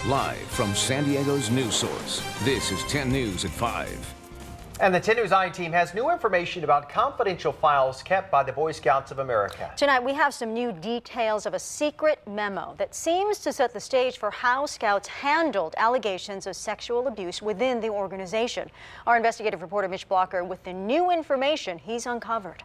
Live from San Diego's news source, this is 10 News at 5. And the 10 News I-Team has new information about confidential files kept by the Boy Scouts of America. Tonight, we have some new details of a secret memo that seems to set the stage for how Scouts handled allegations of sexual abuse within the organization. Our investigative reporter, Mitch Blocker, with the new information he's uncovered.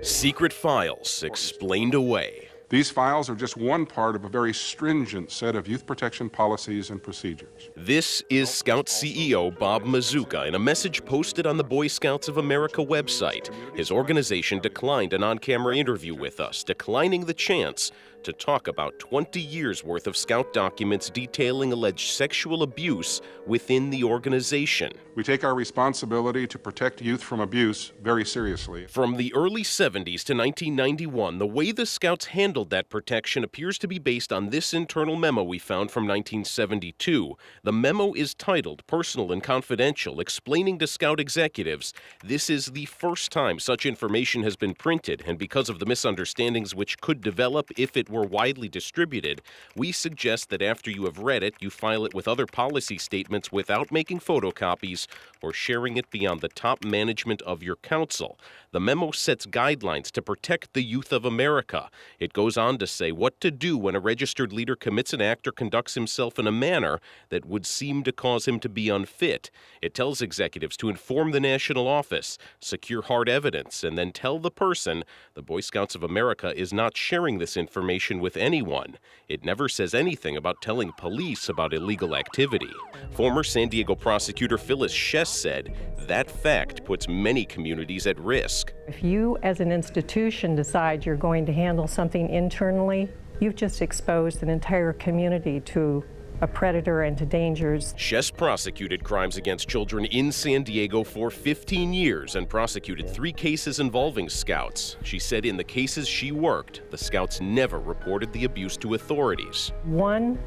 Secret files explained away. These files are just one part of a very stringent set of youth protection policies and procedures. This is Scout CEO Bob Mazuka in a message posted on the Boy Scouts of America website. His organization declined an on-camera interview with us, declining the chance to talk about 20 years worth of Scout documents detailing alleged sexual abuse within the organization. We take our responsibility to protect youth from abuse very seriously. From the early 70s to 1991, the way the Scouts handled that protection appears to be based on this internal memo we found from 1972. The memo is titled Personal and Confidential, explaining to Scout executives this is the first time such information has been printed, and because of the misunderstandings which could develop if it were widely distributed, we suggest that after you have read it, you file it with other policy statements without making photocopies or sharing it beyond the top management of your council. The memo sets guidelines to protect the youth of America. It goes on to say what to do when a registered leader commits an act or conducts himself in a manner that would seem to cause him to be unfit. It tells executives to inform the national office, secure hard evidence, and then tell the person the Boy Scouts of America is not sharing this information with anyone. It never says anything about telling police about illegal activity. Former San Diego prosecutor Phyllis Shess said that fact puts many communities at risk. If you as an institution decide you're going to handle something internally, you've just exposed an entire community to a predator and to dangers. Shess prosecuted crimes against children in San Diego for 15 years and prosecuted 3 cases involving Scouts. She said in the cases she worked, the Scouts never reported the abuse to authorities. One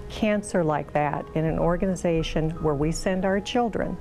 cancer like that in an organization where we send our children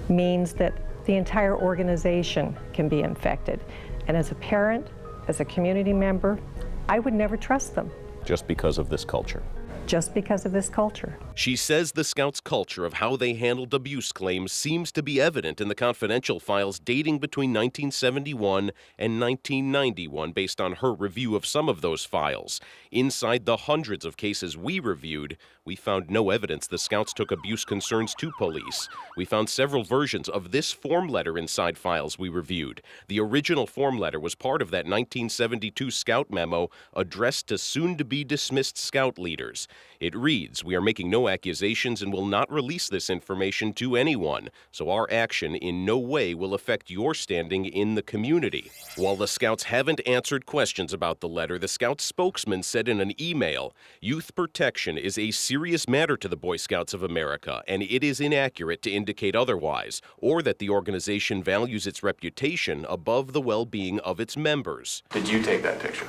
means that the entire organization can be infected. And as a parent, as a community member, I would never trust them. Just because of this culture. Just because of this culture. She says the Scouts' culture of how they handled abuse claims seems to be evident in the confidential files dating between 1971 and 1991 based on her review of some of those files. Inside the hundreds of cases we reviewed, we found no evidence the Scouts took abuse concerns to police. We found several versions of this form letter inside files we reviewed. The original form letter was part of that 1972 Scout memo addressed to soon-to-be dismissed Scout leaders. It reads, "We are making no accusations and will not release this information to anyone, so our action in no way will affect your standing in the community." While the Scouts haven't answered questions about the letter, the Scout spokesman said in an email, "Youth protection is a serious matter to the Boy Scouts of America, and it is inaccurate to indicate otherwise, or that the organization values its reputation above the well-being of its members." Did you take that picture?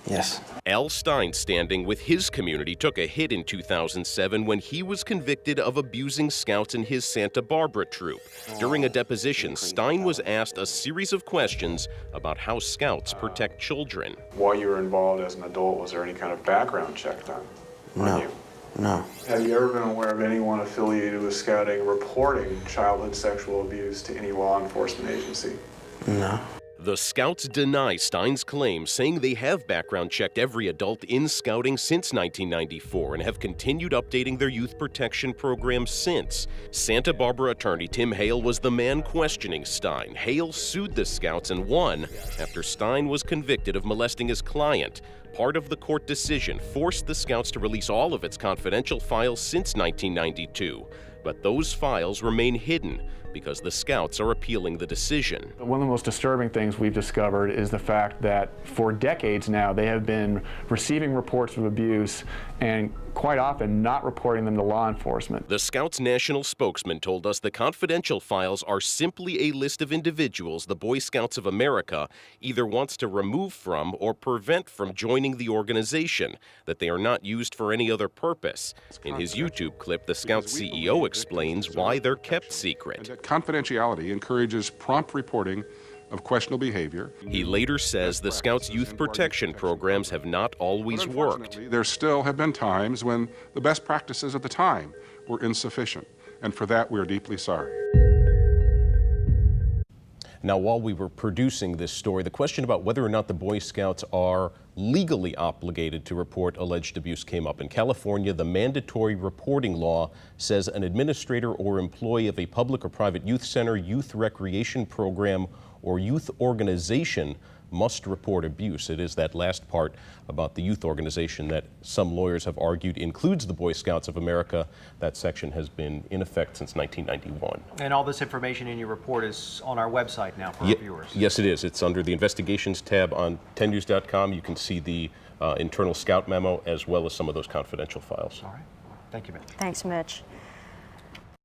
Yes. Al Stein, standing with his community, took a hit in 2007 when he was convicted of abusing Scouts in his Santa Barbara troop. During a deposition, Stein was asked a series of questions about how Scouts protect children. While you were involved as an adult, was there any kind of background check done on you? No. Have you ever been aware of anyone affiliated with Scouting reporting childhood sexual abuse to any law enforcement agency? No. The Scouts deny Stein's claim, saying they have background checked every adult in Scouting since 1994 and have continued updating their youth protection program since. Santa Barbara attorney Tim Hale was the man questioning Stein. Hale sued the Scouts and won after Stein was convicted of molesting his client. Part of the court decision forced the Scouts to release all of its confidential files since 1992. But those files remain hidden because the Scouts are appealing the decision. One of the most disturbing things we've discovered is the fact that for decades now they have been receiving reports of abuse and quite often not reporting them to law enforcement. The Scouts' national spokesman told us the confidential files are simply a list of individuals the Boy Scouts of America either wants to remove from or prevent from joining the organization, that they are not used for any other purpose. In his YouTube clip, the Scouts CEO explains why they're kept secret. Confidentiality encourages prompt reporting of questionable behavior. He later says the Scouts' youth protection programs have not always worked. There still have been times when the best practices at the time were insufficient, and for that we are deeply sorry. Now, while we were producing this story, the question about whether or not the Boy Scouts are legally obligated to report alleged abuse came up. In California, the mandatory reporting law says an administrator or employee of a public or private youth center, youth recreation program, or youth organization must report abuse. It is that last part about the youth organization that some lawyers have argued includes the Boy Scouts of America. That section has been in effect since 1991. And all this information in your report is on our website now for our viewers. Yes, it is. It's under the investigations tab on 10news.com. You can see the internal Scout memo as well as some of those confidential files. All right. Thank you, Mitch. Thanks, Mitch.